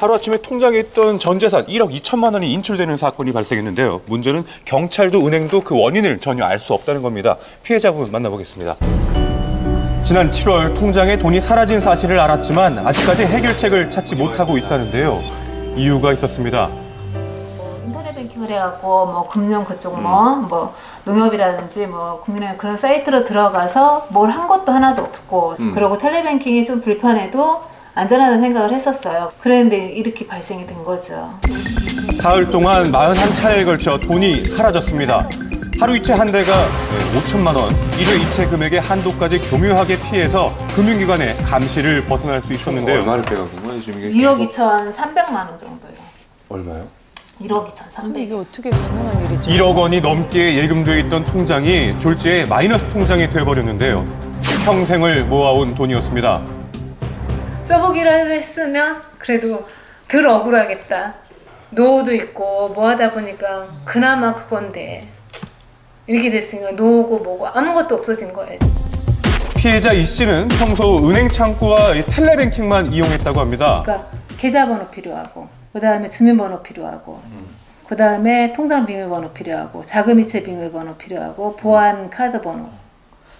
하루아침에 통장에 있던 전 재산 1억 2천만 원이 인출되는 사건이 발생했는데요. 문제는 경찰도 은행도 그 원인을 전혀 알 수 없다는 겁니다. 피해자분 만나보겠습니다. 지난 7월 통장에 돈이 사라진 사실을 알았지만 아직까지 해결책을 찾지 못하고 있다는데요. 이유가 있었습니다. 인터넷 뱅킹을 해갖고 뭐 금융 그쪽 뭐 농협이라든지 뭐 국민은행 그런 사이트로 들어가서 뭘 한 것도 하나도 없고 그리고 텔레뱅킹이 좀 불편해도 안전하다는 생각을 했었어요. 그런데 이렇게 발생이 된 거죠. 사흘 동안 41차례에 걸쳐 돈이 사라졌습니다. 하루 이체 한 대가 5천만 원, 일회 이체 금액의 한도까지 교묘하게 피해서 금융기관의 감시를 벗어날 수 있었는데요. 얼마를 빼가는 거예요? 지금 이게 1억 2,300만 원 정도요. 얼마요? 1억 2,300. 이게 어떻게 가능한 일이죠? 1억 원이 넘게 예금돼 있던 통장이 졸지에 마이너스 통장이 돼버렸는데요. 평생을 모아온 돈이었습니다. 써보기라도 했으면 그래도 덜 억울하겠다. 노후도 있고 뭐 하다 보니까 그나마 그건데 이렇게 됐으니까 노후고 뭐고 아무것도 없어진 거예요. 피해자 이 씨는 평소 은행 창구와 텔레뱅킹만 이용했다고 합니다. 그러니까 계좌번호 필요하고 그다음에 주민번호 필요하고 그다음에 통장 비밀번호 필요하고 자금이체 비밀번호 필요하고 보안 카드 번호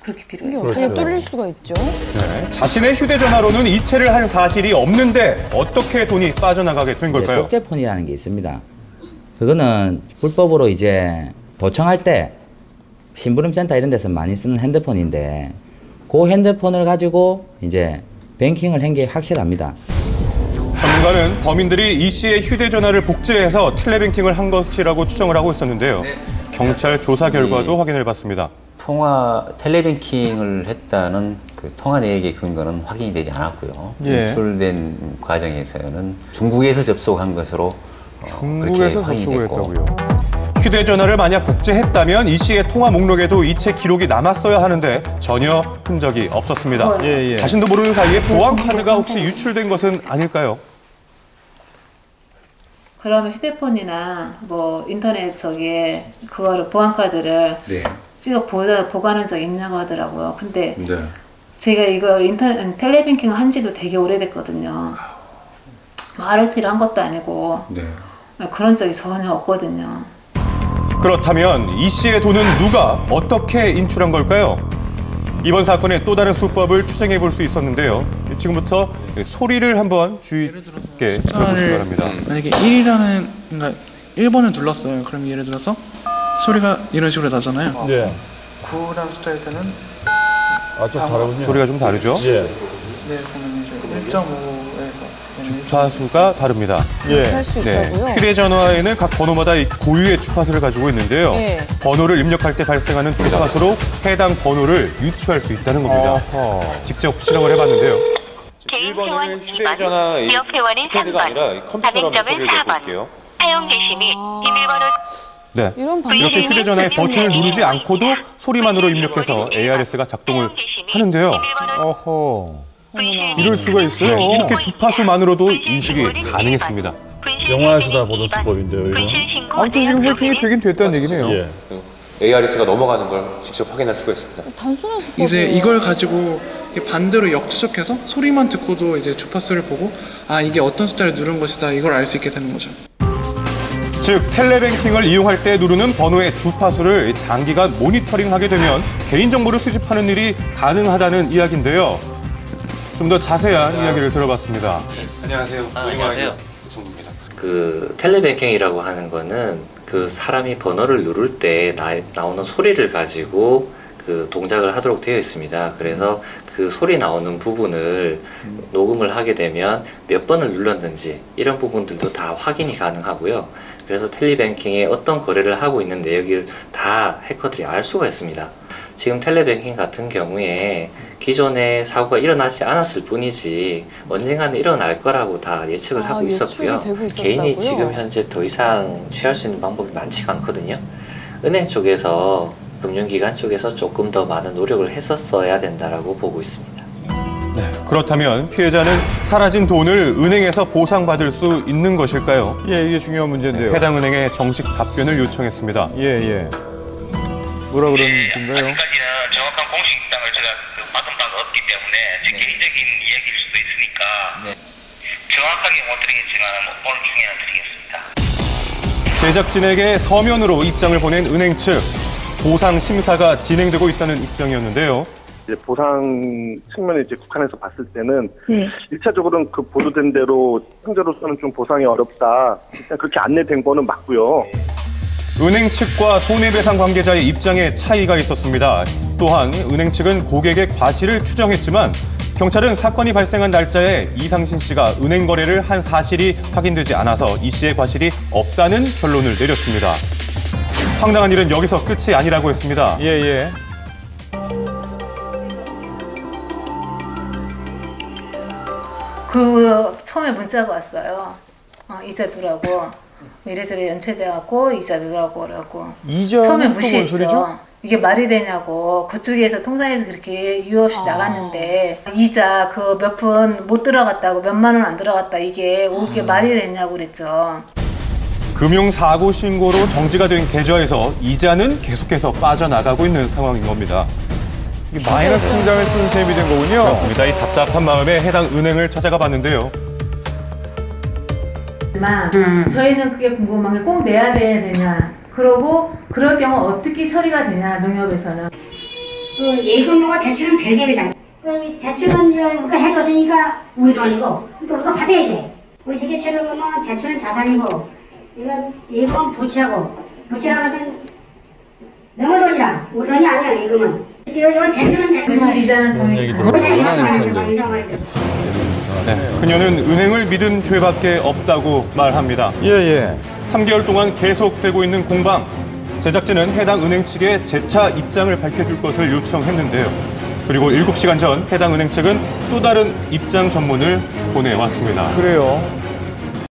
그렇게 필요해요. 이게 어떻게 뚫릴 수가 있죠? 네, 자신의 휴대전화로는 이체를 한 사실이 없는데 어떻게 돈이 빠져나가게 된 걸까요? 복제폰이라는 게 있습니다. 그거는 불법으로 이제 도청할 때 심부름센터 이런 데서 많이 쓰는 핸드폰인데 그 핸드폰을 가지고 이제 뱅킹을 한 게 확실합니다. 전문가는 범인들이 이 씨의 휴대전화를 복제해서 텔레뱅킹을 한 것이라고 추정을 하고 있었는데요. 경찰 조사 결과도 확인을 받습니다. 텔레뱅킹을 했다는 그 통화 내역의 근거는 확인이 되지 않았고요. 인출된 과정에서는 중국에서 접속한 것으로 그렇게 확인이 됐고. 휴대전화를 만약 복제했다면 이 씨의 통화 목록에도 이체 기록이 남았어야 하는데 전혀 흔적이 없었습니다. 자신도 모르는 사이에 보안카드가 혹시 유출된 것은 아닐까요? 그러면 휴대폰이나 뭐 인터넷 저기에 그거를 보안카드를 찍어 보관한 적 있냐고 하더라고요. 근데 제가 이거 텔레뱅킹 한 지도 되게 오래됐거든요. 뭐 ROT를 한 것도 아니고 그런 적이 전혀 없거든요. 그렇다면 이 씨의 돈은 누가 어떻게 인출한 걸까요? 이번 사건의 또 다른 수법을 추정해 볼 수 있었는데요. 지금부터 소리를 한번 주의 깊게 들어보시기 바랍니다. 만약에 1이라는 그러니까 1번을 눌렀어요. 그럼 예를 들어서 소리가 이런 식으로 나잖아요. 9라는 숫자일 때는 좀 다르군요. 소리가 좀 다르죠? 네, 보면 이제 1.5에서 주파수가 다릅니다. 할 수 있다고요? 휴대전화에는 각 번호마다 고유의 주파수를 가지고 있는데요. 번호를 입력할 때 발생하는 주파수로 해당 번호를 유추할 수 있다는 겁니다. 직접 실험을 해봤는데요. 1번은 휴대전화 키패드가 아니라 컴퓨터로 한번 소개해 볼게요. 사용 개시 및 비밀번호 네, 이렇게 휴대전화의 버튼을 누르지 않고도 소리만으로 입력해서 ARS가 작동을 하는데요. 이럴 수가 있어요. 네, 이렇게 주파수만으로도 인식이 가능했습니다. 영화에서다 보던 수법인데요, 이거. 아무튼 지금 해킹이 되긴 됐다는 얘기네요. ARS가 넘어가는 걸 직접 확인할 수가 있습니다. 단순한 수법이에요. 이제 이걸 가지고 반대로 역추적해서 소리만 듣고도 이제 주파수를 보고 아 이게 어떤 숫자를 누른 것이다 이걸 알 수 있게 되는 거죠. 즉 텔레뱅킹을 이용할 때 누르는 번호의 주파수를 장기간 모니터링하게 되면 개인정보를 수집하는 일이 가능하다는 이야기인데요. 좀 더 자세한 이야기를 들어봤습니다. 안녕하세요. 안녕하세요. 그 텔레뱅킹이라고 하는 거는 그 사람이 번호를 누를 때 나오는 소리를 가지고 그 동작을 하도록 되어 있습니다. 그래서 그 소리 나오는 부분을 녹음을 하게 되면 몇 번을 눌렀는지 이런 부분들도 다 확인이 가능하고요. 그래서 텔레뱅킹에 어떤 거래를 하고 있는 내역을 다 해커들이 알 수가 있습니다. 지금 텔레뱅킹 같은 경우에 기존에 사고가 일어나지 않았을 뿐이지 언젠가는 일어날 거라고 다 예측을 하고 있었고요. 개인이 지금 현재 더 이상 취할 수 있는 방법이 많지가 않거든요. 은행 쪽에서 금융기관 쪽에서 조금 더 많은 노력을 했었어야 된다라고 보고 있습니다. 네, 그렇다면 피해자는 사라진 돈을 은행에서 보상받을 수 있는 것일까요? 이게 중요한 문제인데요. 해당 은행에 정식 답변을 요청했습니다. 뭐라 그러는가요? 아직까지는 정확한 공식 입장을 제가 받은 바가 없기 때문에 제 개인적인 이야기일 수도 있으니까 저 정확하게 못 드리겠지만 오늘 중에는 드리겠습니다. 제작진에게 서면으로 입장을 보낸 은행 측. 보상 심사가 진행되고 있다는 입장이었는데요. 이제 보상 측면에 이제 국한에서 봤을 때는 1차적으로는 그 보도된 대로 현재로서는 좀 보상이 어렵다. 그냥 그렇게 안내된 거는 맞고요. 은행 측과 손해배상 관계자의 입장에 차이가 있었습니다. 또한 은행 측은 고객의 과실을 추정했지만 경찰은 사건이 발생한 날짜에 이상신 씨가 은행 거래를 한 사실이 확인되지 않아서 이 씨의 과실이 없다는 결론을 내렸습니다. 황당한 일은 여기서 끝이 아니라고 했습니다. 그 처음에 문자가 왔어요. 이자 두라고. 이래저래 연체돼갖고 이자 두라고 그러고. 처음에 무시했죠. 이게 말이 되냐고. 그쪽에서 통장에서 그렇게 이유 없이 나갔는데 이자 그 몇 푼 못 들어갔다고 몇만 원 안 들어갔다 이게 말이 되냐고 그랬죠. 금융사고 신고로 정지가 된 계좌에서 이자는 계속해서 빠져나가고 있는 상황인 겁니다. 이게 마이너스 통장을 쓴 셈이 된 거군요. 그렇습니다. 이 답답한 마음에 해당 은행을 찾아가 봤는데요. 저희는 그게 궁금한 게 꼭 내야 되냐. 그러고 그럴 경우 어떻게 처리가 되냐 농협에서는. 그 예금과 대출은 별개입니다. 대출은 우리가 해줬으니까 우리 돈이고 우리가 받아야 돼. 우리 세계처럼 보면 대출은 자산이고 이건 예금은 부채하거든 너무 돈이라 우리 돈이 아니야 예금은. 이건 대출은 이자는 돈이 그녀는 은행을 믿은 죄밖에 없다고 말합니다. 3개월 동안 계속되고 있는 공방. 제작진은 해당 은행 측에 재차 입장을 밝혀줄 것을 요청했는데요. 그리고 7시간 전 해당 은행 측은 또 다른 입장 전문을 보내왔습니다. 그래요.